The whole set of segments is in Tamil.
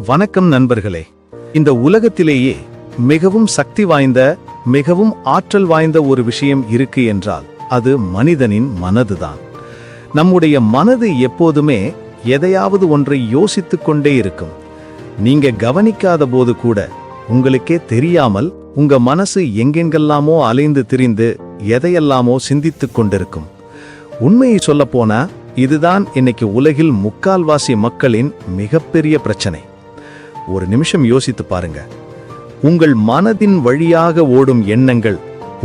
வணக்கம் நண்பர்களே. இந்த உலகத்திலேயே மிகவும் சக்தி வாய்ந்த, மிகவும் ஆற்றல் வாய்ந்த ஒரு விஷயம் இருக்கு என்றால் அது மனிதனின் மனதுதான். நம்முடைய மனது எப்போதுமே எதையாவது ஒன்றை யோசித்துக் கொண்டே இருக்கும். நீங்க கவனிக்காத போது கூட உங்களுக்கே தெரியாமல் உங்க மனசு எங்கெங்கெல்லாமோ அலைந்து திரிந்து எதையெல்லாமோ சிந்தித்துக் கொண்டிருக்கும். உண்மையை சொல்லப்போனா இதுதான் இன்னைக்கு உலகில் முக்கால்வாசி மக்களின் மிகப்பெரிய பிரச்சனை. ஒரு நிமிஷம் யோசித்து பாருங்க. உங்கள் மனதின் வழியாக ஓடும் எண்ணங்கள்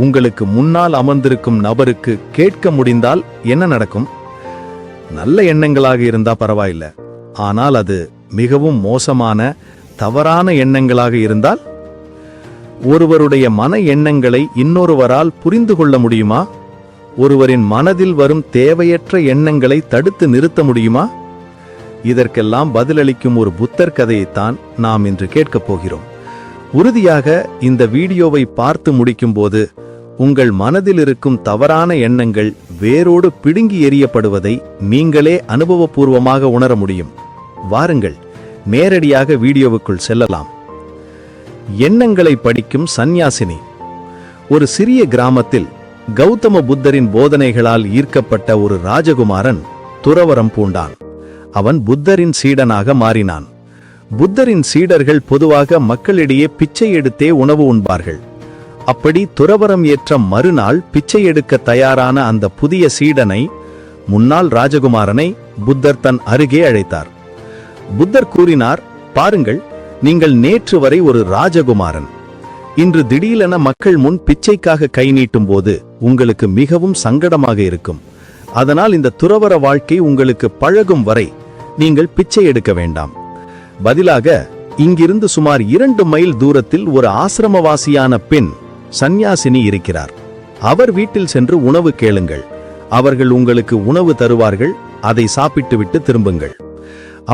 உங்களுக்கு முன்னால் அமர்ந்திருக்கும் நபருக்கு கேட்க முடிந்தால் என்ன நடக்கும்? நல்ல எண்ணங்களாக இருந்தா பரவாயில்லை, ஆனால் அது மிகவும் மோசமான தவறான எண்ணங்களாக இருந்தால் ஒருவருடைய மன எண்ணங்களை இன்னொருவரால் புரிந்து கொள்ள முடியுமா? ஒருவரின் மனதில் வரும் தேவையற்ற எண்ணங்களை தடுத்து நிறுத்த முடியுமா? இதற்கெல்லாம் பதிலளிக்கும் ஒரு புத்தர் கதையைத்தான் நாம் இன்று கேட்கப் போகிறோம். உறுதியாக இந்த வீடியோவை பார்த்து முடிக்கும்போது உங்கள் மனதில் இருக்கும் தவறான எண்ணங்கள் வேரோடு பிடுங்கி எறியப்படுவதை நீங்களே அனுபவபூர்வமாக உணர முடியும். வாருங்கள், நேரடியாக வீடியோவுக்குள் செல்லலாம். எண்ணங்களை படிக்கும் சந்நியாசினி. ஒரு சிறிய கிராமத்தில் கௌதம புத்தரின் போதனைகளால் ஈர்க்கப்பட்ட ஒரு ராஜகுமாரன் துறவரம் பூண்டான். அவன் புத்தரின் சீடனாக மாறினான். புத்தரின் சீடர்கள் பொதுவாக மக்களிடையே பிச்சை எடுத்தே உணவு உண்பார்கள். அப்படி துறவரம் ஏற்ற மறுநாள் பிச்சை எடுக்க தயாரான அந்த புதிய சீடனை, முன்னாள் ராஜகுமாரனை புத்தர் தன் அருகே அழைத்தார். புத்தர் கூறினார், பாருங்கள், நீங்கள் நேற்று வரை ஒரு ராஜகுமாரன். இன்று திடீரென மக்கள் முன் பிச்சைக்காக கை நீட்டும் போது உங்களுக்கு மிகவும் சங்கடமாக இருக்கும். அதனால் இந்த துறவர வாழ்க்கை உங்களுக்கு பழகும் வரை நீங்கள் பிச்சை எடுக்க வேண்டாம். பதிலாக இங்கிருந்து சுமார் 2 மைல் தூரத்தில் ஒரு ஆசிரமவாசியான பெண் சந்நியாசினி இருக்கிறார். அவர் வீட்டில் சென்று உணவு கேளுங்கள். அவர்கள் உங்களுக்கு உணவு தருவார்கள். அதை சாப்பிட்டுவிட்டு திரும்புங்கள்.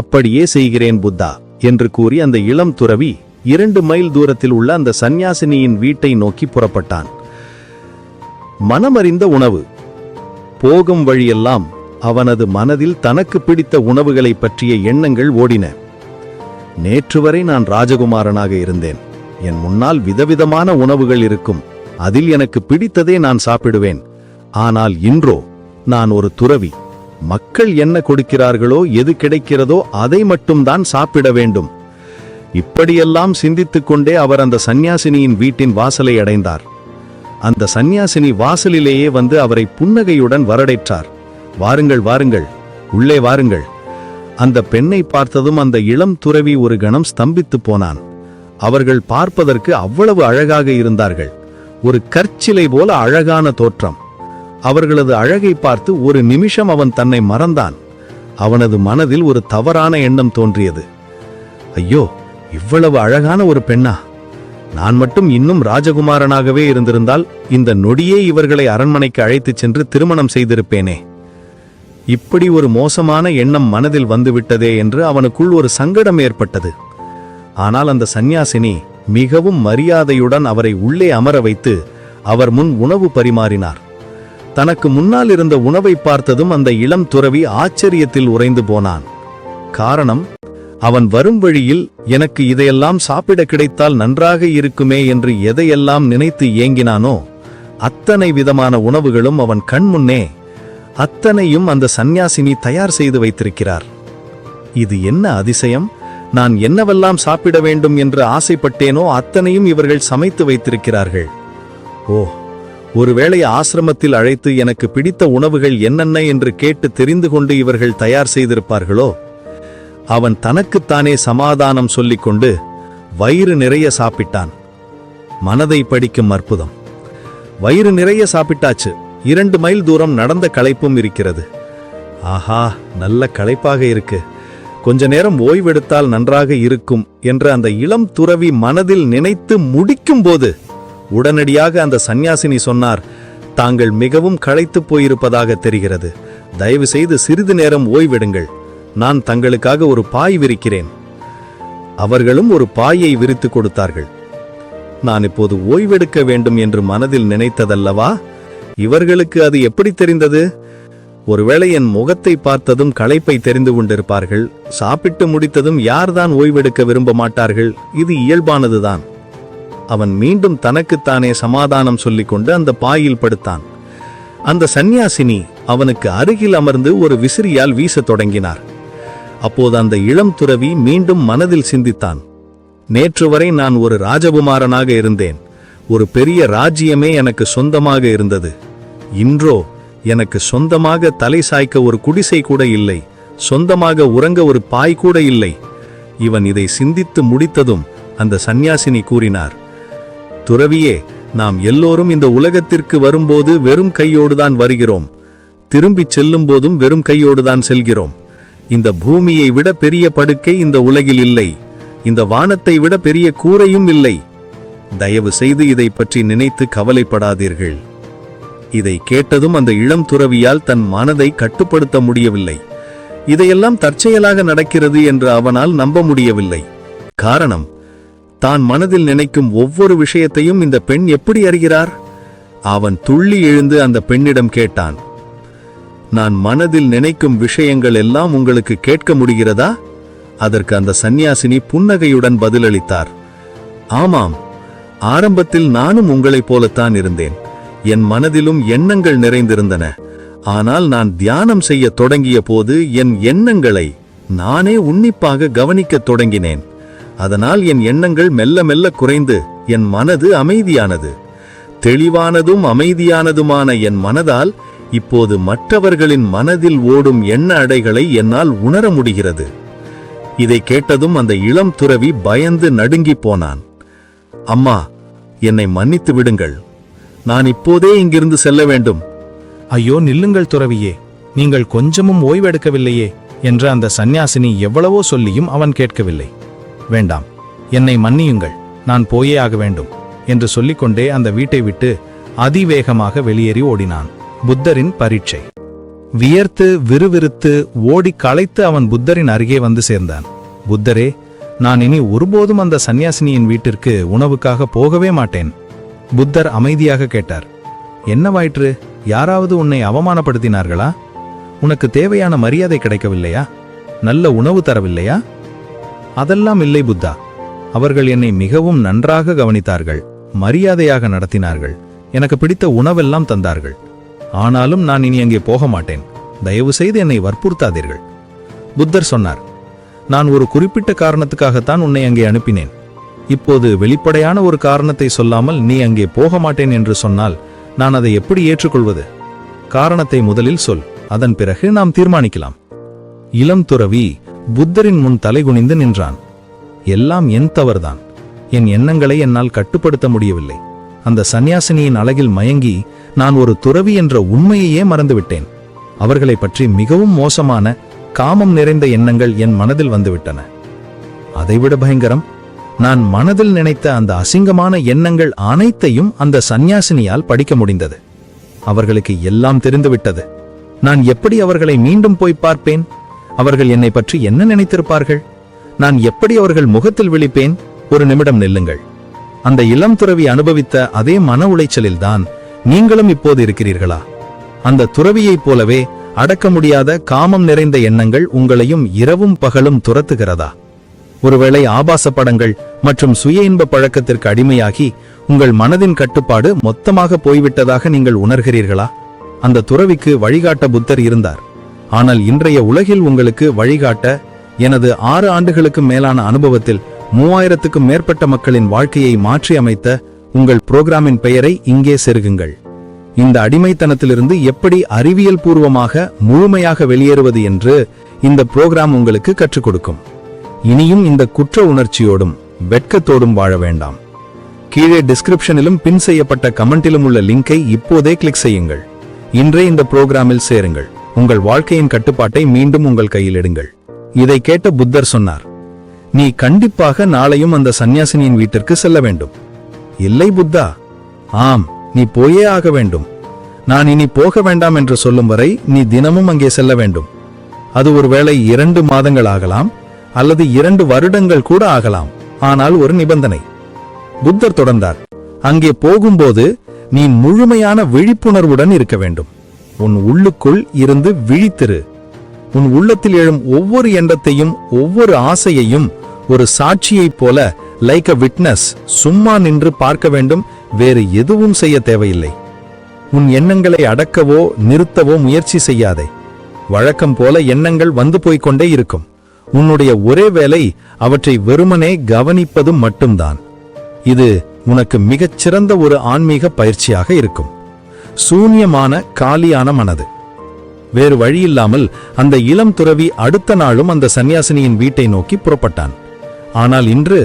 அப்படியே செய்கிறேன் புத்தா என்று கூறி அந்த இளம் துறவி 2 மைல் தூரத்தில் உள்ள அந்த சந்நியாசினியின் வீட்டை நோக்கி புறப்பட்டான். மனமறிந்த உணவு. போகும் வழியெல்லாம் அவனது மனதில் தனக்கு பிடித்த உணவுகளை பற்றிய எண்ணங்கள் ஓடின. நேற்று வரை நான் ராஜகுமாரனாக இருந்தேன். என் முன்னால் விதவிதமான உணவுகள் இருக்கும். அதில் எனக்கு பிடித்ததே நான் சாப்பிடுவேன். ஆனால் இன்றோ நான் ஒரு துறவி. மக்கள் என்ன கொடுக்கிறார்களோ, எது கிடைக்கிறதோ அதை மட்டும்தான் சாப்பிட வேண்டும். இப்படியெல்லாம் சிந்தித்துக் கொண்டே அவர் அந்த சந்நியாசினியின் வீட்டின் வாசலை அடைந்தார். அந்த சந்நியாசினி வாசலிலேயே வந்து அவரை புன்னகையுடன் வரவேற்றார். வாருங்கள், வாருங்கள், உள்ளே வாருங்கள். அந்த பெண்ணை பார்த்ததும் அந்த இளம் துறவி ஒரு கணம் ஸ்தம்பித்து போனான். அவர்கள் பார்ப்பதற்கு அவ்வளவு அழகாக இருந்தார்கள். ஒரு கற்சிலை போல அழகான தோற்றம். அவர்களது அழகை பார்த்து ஒரு நிமிஷம் அவன் தன்னை மறந்தான். அவனது மனதில் ஒரு தவறான எண்ணம் தோன்றியது. ஐயோ, இவ்வளவு அழகான ஒரு பெண்ணா? நான் மட்டும் இன்னும் ராஜகுமாரனாகவே இருந்திருந்தால் இந்த நொடியே இவர்களை அரண்மனைக்கு அழைத்துச் சென்று திருமணம் செய்திருப்பேனே. இப்படி ஒரு மோசமான எண்ணம் மனதில் வந்துவிட்டதே என்று அவனுக்குள் ஒரு சங்கடம் ஏற்பட்டது. ஆனால் அந்த சந்நியாசினி மிகவும் மரியாதையுடன் அவரை உள்ளே அமர வைத்து அவர் முன் உணவு பரிமாறினார். தனக்கு முன்னால் இருந்த உணவை பார்த்ததும் அந்த இளம் துறவி ஆச்சரியத்தில் உறைந்து போனான். காரணம், அவன் வரும் வழியில் எனக்கு இதையெல்லாம் சாப்பிட கிடைத்தால் நன்றாக இருக்குமே என்று எதையெல்லாம் நினைத்து ஏங்கினானோ அத்தனை விதமான உணவுகளும் அவன் கண்முன்னே, அத்தனையும் அந்த சந்நியாசினி தயார் செய்து வைத்திருக்கிறார். இது என்ன அதிசயம்! நான் என்னவெல்லாம் சாப்பிட வேண்டும் என்று ஆசைப்பட்டேனோ அத்தனையும் இவர்கள் சமைத்து வைத்திருக்கிறார்கள். ஓ, ஒருவேளை ஆசிரமத்தில் அழைத்து எனக்கு பிடித்த உணவுகள் என்னென்ன என்று கேட்டு தெரிந்து கொண்டு இவர்கள் தயார் செய்திருப்பார்களோ? அவன் தனக்குத்தானே சமாதானம் சொல்லிக்கொண்டு வயிறு நிறைய சாப்பிட்டான். மனதை படிக்கும் அற்புதம். வயிறு நிறைய சாப்பிட்டாச்சு. 2 மைல் தூரம் நடந்த களைப்பும் இருக்கிறது. ஆஹா, நல்ல களைப்பாக இருக்கு. கொஞ்ச நேரம் ஓய்வெடுத்தால் நன்றாக இருக்கும் என்று அந்த இளம் துறவி மனதில் நினைத்து முடிக்கும் போது உடனடியாக அந்த சந்நியாசினி சொன்னார், தாங்கள் மிகவும் களைத்து போயிருப்பதாக தெரிகிறது. தயவு செய்து சிறிது நேரம் ஓய்வெடுங்கள். நான் தங்களுக்காக ஒரு பாய் விரிக்கிறேன். அவர்களும் ஒரு பாயை விரித்து கொடுத்தார்கள். நான் இப்போது ஓய்வெடுக்க வேண்டும் என்று மனதில் நினைத்ததல்லவா? இவர்களுக்கு அது எப்படி தெரிந்தது? ஒருவேளை என் முகத்தை பார்த்ததும் களைப்பை தெரிந்து கொண்டிருப்பார்கள். சாப்பிட்டு முடித்ததும் யார்தான் ஓய்வெடுக்க விரும்ப மாட்டார்கள்? இது இயல்பானதுதான். அவன் மீண்டும் தனக்குத்தானே சமாதானம் சொல்லிக்கொண்டு அந்த பாயில் படுத்தான். அந்த சந்நியாசினி அவனுக்கு அருகில் அமர்ந்து ஒரு விசிறியால் வீசத் தொடங்கினார். அப்போது அந்த இளம் துறவி மீண்டும் மனதில் சிந்தித்தான். நேற்று வரை நான் ஒரு ராஜகுமாரனாக இருந்தேன். ஒரு பெரிய ராஜ்யமே எனக்கு சொந்தமாக இருந்தது. இன்றோ எனக்கு சொந்தமாக தலை சாய்க்க ஒரு குடிசை கூட இல்லை. சொந்தமாக உறங்க ஒரு பாய் கூட இல்லை. இவன் இதை சிந்தித்து முடித்ததும் அந்த சந்நியாசினி கூறினார், துறவியே, நாம் எல்லோரும் இந்த உலகத்திற்கு வரும்போது வெறும் கையோடுதான் வருகிறோம். திரும்பிச் செல்லும் போதும் வெறும் கையோடுதான் செல்கிறோம். இந்த பூமியை விட பெரிய படுக்கை இந்த உலகில் இல்லை. இந்த வானத்தை விட பெரிய கூரையும் இல்லை. தயவு செய்து இதை பற்றி நினைத்து கவலைப்படாதீர்கள். இதை கேட்டதும் அந்த இளம் துறவியால் தன் மனதை கட்டுப்படுத்த முடியவில்லை. இதையெல்லாம் தற்செயலாக நடக்கிறது என்று அவனால் நம்ப முடியவில்லை. காரணம், தான் மனதில் நினைக்கும் ஒவ்வொரு விஷயத்தையும் இந்த பெண் எப்படி அறிகிறார்? அவன் துள்ளி எழுந்து அந்த பெண்ணிடம் கேட்டான், நான் மனதில் நினைக்கும் விஷயங்கள் எல்லாம் உங்களுக்கு கேட்க முடிகிறதா? அதற்கு அந்த சந்நியாசினி புன்னகையுடன் பதிலளித்தார், ஆமாம், ஆரம்பத்தில் நானும் உங்களைப் போலத்தான் இருந்தேன். என் மனதிலும் எண்ணங்கள் நிறைந்திருந்தன. ஆனால் நான் தியானம் செய்ய தொடங்கிய போது என் எண்ணங்களை நானே உன்னிப்பாக கவனிக்கத் தொடங்கினேன். அதனால் என் எண்ணங்கள் மெல்ல மெல்ல குறைந்து என் மனது அமைதியானது. தெளிவானதும் அமைதியானதுமான என் மனதால் இப்போது மற்றவர்களின் மனதில் ஓடும் எண்ண அடைகளை என்னால் உணர முடிகிறது. இதை கேட்டதும் அந்த இளம் துறவி பயந்து நடுங்கிப் போனான். அம்மா, என்னை மன்னித்து விடுங்கள். நான் இப்போதே இங்கிருந்து செல்ல வேண்டும். ஐயோ, நில்லுங்கள் துறவியே, நீங்கள் கொஞ்சமும் ஓய்வெடுக்கவில்லையே என்ற அந்த சந்நியாசினி எவ்வளவோ சொல்லியும் அவன் கேட்கவில்லை. வேண்டாம், என்னை மன்னியுங்கள், நான் போயே ஆக வேண்டும் என்று சொல்லிக்கொண்டே அந்த வீட்டை விட்டு அதிவேகமாக வெளியேறி ஓடினான். புத்தரின் பரீட்சை. வியர்த்து விறுவிறுத்து ஓடி களைத்து அவன் புத்தரின் அருகே வந்து சேர்ந்தான். புத்தரே, நான் இனி ஒருபோதும் அந்த சந்நியாசினியின் வீட்டிற்கு உணவுக்காக போகவே மாட்டேன். புத்தர் அமைதியாக கேட்டார், என்னவாயிற்று? யாராவது உன்னை அவமானப்படுத்தினார்களா? உனக்கு தேவையான மரியாதை கிடைக்கவில்லையா? நல்ல உணவு தரவில்லையா? அதெல்லாம் இல்லை புத்தா. அவர்கள் என்னை மிகவும் நன்றாக கவனித்தார்கள், மரியாதையாக நடத்தினார்கள், எனக்கு பிடித்த உணவெல்லாம் தந்தார்கள். ஆனாலும் நான் இனி அங்கே போக மாட்டேன். தயவு செய்து என்னை வற்புறுத்தாதீர்கள். புத்தர் சொன்னார், நான் ஒரு குறிப்பிட்ட காரணத்துக்காகத்தான் உன்னை அங்கே அனுப்பினேன். இப்போது வெளிப்படையான ஒரு காரணத்தை சொல்லாமல் நீ அங்கே போக மாட்டேன் என்று சொன்னால் நான் அதை எப்படி ஏற்றுக்கொள்வது? காரணத்தை முதலில் சொல், அதன் பிறகு நாம் தீர்மானிக்கலாம். இளம் துறவி புத்தரின் முன் தலைகுனிந்து நின்றான். எல்லாம் என் தவறுதான். என் எண்ணங்களை என்னால் கட்டுப்படுத்த முடியவில்லை. அந்த சந்நியாசினியின் அழகில் மயங்கி நான் ஒரு துறவி என்ற உண்மையையே மறந்துவிட்டேன். அவர்களை பற்றி மிகவும் மோசமான காமம் நிறைந்த எண்ணங்கள் என் மனதில் வந்துவிட்டன. அதைவிட பயங்கரம், நான் மனதில் நினைத்த அந்த அசிங்கமான எண்ணங்கள் அனைத்தையும் அந்த சந்நியாசினியால் படிக்க முடிந்தது. அவர்களுக்கு எல்லாம் தெரிந்துவிட்டது. நான் எப்படி அவர்களை மீண்டும் போய் பார்ப்பேன்? அவர்கள் என்னை பற்றி என்ன நினைத்திருப்பார்கள்? நான் எப்படி அவர்கள் முகத்தில் விழிப்பேன்? ஒரு நிமிடம் நில்லுங்கள். அந்த இளம் துறவி அனுபவித்த அதே மன உளைச்சலில்தான் நீங்களும் இப்போது இருக்கிறீர்களா? அந்த துறவியைப் போலவே அடக்க முடியாத காமம் நிறைந்த எண்ணங்கள் உங்களையும் இரவும் பகலும் துரத்துகிறதா? ஒருவேளை ஆபாச படங்கள் மற்றும் சுய இன்ப பழக்கத்திற்கு அடிமையாகி உங்கள் மனதின் கட்டுப்பாடு மொத்தமாக போய்விட்டதாக நீங்கள் உணர்கிறீர்களா? அந்த துறவிக்கு வழிகாட்ட புத்தர் இருந்தார். ஆனால் இன்றைய உலகில் உங்களுக்கு வழிகாட்ட எனது 6 ஆண்டுகளுக்கு மேலான அனுபவத்தில் 3000க்கும் மேற்பட்ட மக்களின் வாழ்க்கையை மாற்றி அமைத்த உங்கள் புரோகிராமின் பெயரை இங்கே செருகுங்கள். இந்த அடிமைத்தனத்திலிருந்து எப்படி அறிவியல் பூர்வமாக முழுமையாக வெளியேறுவது என்று இந்த புரோகிராம் உங்களுக்கு கற்றுக் கொடுக்கும். இனியும் இந்த குற்ற உணர்ச்சியோடும் வெட்கத்தோடும் வாழ வேண்டாம். கீழே டிஸ்கிரிப்ஷனிலும் பின் செய்யப்பட்ட கமெண்டிலும் உள்ள லிங்கை இப்போதே கிளிக் செய்யுங்கள். இன்றே இந்த புரோகிராமில் சேருங்கள். உங்கள் வாழ்க்கையின் கட்டுப்பாட்டை மீண்டும் உங்கள் கையில் எடுங்கள். இதை கேட்ட புத்தர் சொன்னார், நீ கண்டிப்பாக நாளையும் அந்த சந்நியாசினியின் வீட்டிற்கு செல்ல வேண்டும். இல்லை புத்தா. ஆம், நீ போயே ஆக வேண்டும். நான் இனி போக வேண்டாம் என்று சொல்லும் வரை நீ தினமும் அங்கே செல்ல வேண்டும். அது ஒருவேளை 2 மாதங்கள் ஆகலாம், அல்லது 2 வருடங்கள் கூட ஆகலாம். ஆனால் ஒரு நிபந்தனை. புத்தர் தொடர்ந்தார், அங்கே போகும்போது நீ முழுமையான விழிப்புணர்வுடன் இருக்க வேண்டும். உன் உள்ளுக்குள் இருந்து விழித்திரு. உன் உள்ளத்தில் எழும் ஒவ்வொரு எண்ணத்தையும் ஒவ்வொரு ஆசையையும் ஒரு சாட்சியைப் போல லைக் அ விட்னஸ் சும்மா நின்று பார்க்க வேண்டும். வேறு எதுவும் செய்ய தேவையில்லை. உன் எண்ணங்களை அடக்கவோ நிறுத்தவோ முயற்சி செய்யாதே. வழக்கம் போல எண்ணங்கள் வந்து போய்க்கொண்டே இருக்கும். உன்னுடைய ஒரே வேலை அவற்றை வெறுமனே கவனிப்பது மட்டும்தான். இது உனக்கு மிகச்சிறந்த ஒரு ஆன்மீக பயிற்சியாக இருக்கும். சூன்யமான காலியான மனது. வேறு வழியில்லாமல் அந்த இளம் துறவி அடுத்த நாளும் அந்த சன்னியாசினியின் வீட்டை நோக்கி புறப்பட்டான். ஆனால் இன்று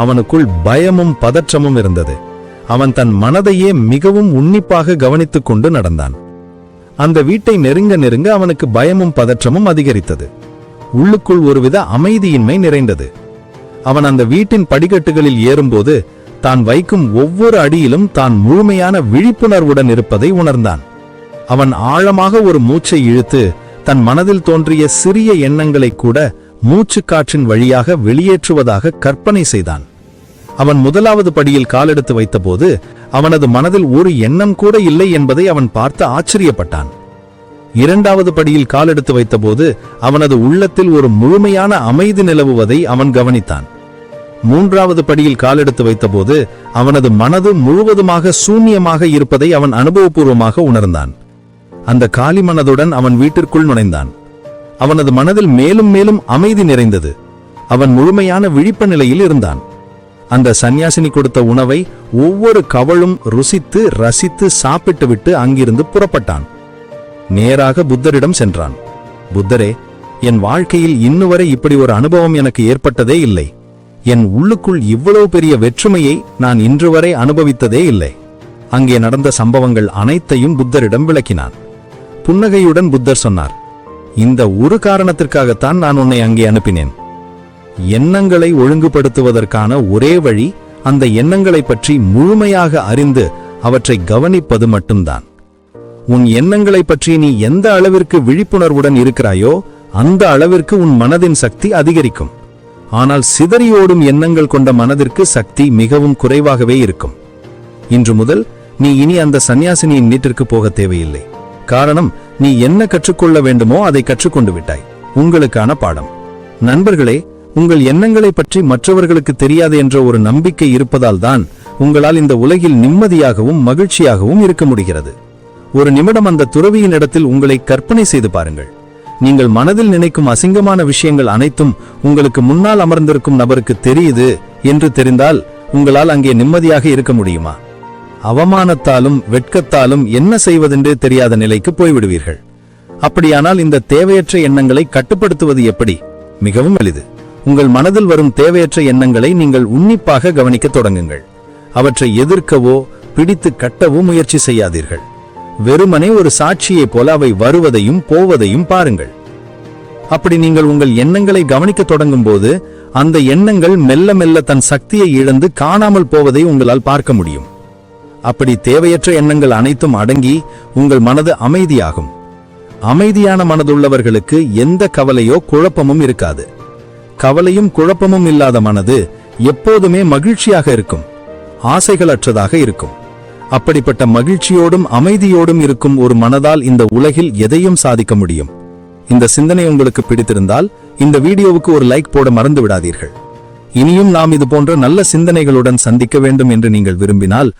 அவனுக்குள் பயமும் பதற்றமும் இருந்தது. அவன் தன் மனதையே மிகவும் உன்னிப்பாக கவனித்துக் கொண்டு நடந்தான். அந்த வீட்டை நெருங்க நெருங்க அவனுக்கு பயமும் பதற்றமும் அதிகரித்தது. உள்ளுக்குள் ஒருவித அமைதியின்மை நிறைந்தது. அவன் அந்த வீட்டின் படிக்கட்டுகளில் ஏறும்போது தான் வைக்கும் ஒவ்வொரு அடியிலும் தான் முழுமையான விழிப்புணர்வுடன் இருப்பதை உணர்ந்தான். அவன் ஆழமாக ஒரு மூச்சை இழுத்து தன் மனதில் தோன்றிய சிறிய எண்ணங்களை கூட மூச்சுக்காற்றின் வழியாக வெளியேற்றுவதாக கற்பனை செய்தான். அவன் முதலாவது படியில் காலெடுத்து வைத்தபோது அவனது மனதில் ஒரு எண்ணம் கூட இல்லை என்பதை அவன் பார்த்து ஆச்சரியப்பட்டான். இரண்டாவது படியில் காலெடுத்து வைத்தபோது அவனது உள்ளத்தில் ஒரு முழுமையான அமைதி நிலவுவதை அவன் கவனித்தான். மூன்றாவது படியில் காலெடுத்து வைத்தபோது அவனது மனது முழுவதுமாக சூன்யமாக இருப்பதை அவன் அனுபவபூர்வமாக உணர்ந்தான். அந்த காலி மனதுடன் அவன் வீட்டிற்குள் நுழைந்தான். அவனது மனதில் மேலும் மேலும் அமைதி நிறைந்தது. அவன் முழுமையான விழிப்பு நிலையில் இருந்தான். அந்த சன்னியாசினி கொடுத்த உணவை ஒவ்வொரு கவளும் ருசித்து ரசித்து சாப்பிட்டுவிட்டு அங்கிருந்து புறப்பட்டான். நேராக புத்தரிடம் சென்றான். புத்தரே, என் வாழ்க்கையில் இன்னுவரை இப்படி ஒரு அனுபவம் எனக்கு ஏற்பட்டதே இல்லை. என் உள்ளுக்குள் இவ்வளவு பெரிய வெற்றுமையை நான் இன்று வரை அனுபவித்ததே இல்லை. அங்கே நடந்த சம்பவங்கள் அனைத்தையும் புத்தரிடம் விளக்கினான். புன்னகையுடன் புத்தர் சொன்னார், இந்த ஒரு காரணத்திற்காகத்தான் நான் உன்னை அங்கே அனுப்பினேன். எண்ணங்களை ஒழுங்குபடுத்துவதற்கான ஒரே வழி அந்த எண்ணங்களை பற்றி முழுமையாக அறிந்து அவற்றை கவனிப்பது மட்டும்தான். உன் எண்ணங்களை பற்றி நீ எந்த அளவிற்கு விழிப்புணர்வுடன் இருக்கிறாயோ அந்த அளவிற்கு உன் மனதின் சக்தி அதிகரிக்கும். ஆனால் சிதறியோடும் எண்ணங்கள் கொண்ட மனதிற்கு சக்தி மிகவும் குறைவாகவே இருக்கும். இன்று முதல் நீ இனி அந்த சன்னியாசினியின் வீட்டிற்கு போக தேவையில்லை. காரணம், நீ என்ன கற்றுக்கொள்ள வேண்டுமோ அதை கற்றுக்கொண்டு விட்டாய். உங்களுக்கான பாடம். நண்பர்களே, உங்கள் எண்ணங்களை பற்றி மற்றவர்களுக்கு தெரியாது என்ற ஒரு நம்பிக்கை இருப்பதால் தான் உங்களால் இந்த உலகில் நிம்மதியாகவும் மகிழ்ச்சியாகவும் இருக்க முடிகிறது. ஒரு நிமிடம் அந்த துறவியின் இடத்தில் உங்களை கற்பனை செய்து பாருங்கள். நீங்கள் மனதில் நினைக்கும் அசிங்கமான விஷயங்கள் அனைத்தும் உங்களுக்கு முன்னால் அமர்ந்திருக்கும் நபருக்கு தெரியுது என்று தெரிந்தால் உங்களால் அங்கே நிம்மதியாக இருக்க முடியுமா? அவமானத்தாலும் வெட்கத்தாலும் என்ன செய்வதென்றே தெரியாத நிலைக்கு போய்விடுவீர்கள். அப்படியானால் இந்த தேவையற்ற எண்ணங்களை கட்டுப்படுத்துவது எப்படி? மிகவும் எளிது. உங்கள் மனதில் வரும் தேவையற்ற எண்ணங்களை நீங்கள் உன்னிப்பாக கவனிக்க தொடங்குங்கள். அவற்றை எதிர்க்கவோ பிடித்து கட்டவோ முயற்சி செய்யாதீர்கள். வெறுமனே ஒரு சாட்சியைப் போல அவை வருவதையும் போவதையும் பாருங்கள். அப்படி நீங்கள் உங்கள் எண்ணங்களை கவனிக்க தொடங்கும் போது அந்த எண்ணங்கள் மெல்ல மெல்ல தன் சக்தியை இழந்து காணாமல் போவதை உங்களால் பார்க்க முடியும். அப்படி தேவையற்ற எண்ணங்கள் அனைத்தும் அடங்கி உங்கள் மனது அமைதியாகும். அமைதியான மனதுள்ளவர்களுக்கு எந்த கவலையோ குழப்பமும் இருக்காது. கவலையும் குழப்பமும் இல்லாத மனது எப்போதுமே மகிழ்ச்சியாக இருக்கும், ஆசைகளற்றதாக இருக்கும். அப்படிப்பட்ட மகிழ்ச்சியோடும் அமைதியோடும் இருக்கும் ஒரு மனதால் இந்த உலகில் எதையும் சாதிக்க முடியும். இந்த சிந்தனை உங்களுக்கு பிடித்திருந்தால் இந்த வீடியோவுக்கு ஒரு லைக் போட மறந்து விடாதீர்கள். இனியும் நாம் இது போன்ற நல்ல சிந்தனைகளுடன் சந்திக்க வேண்டும் என்று நீங்கள் விரும்பினால்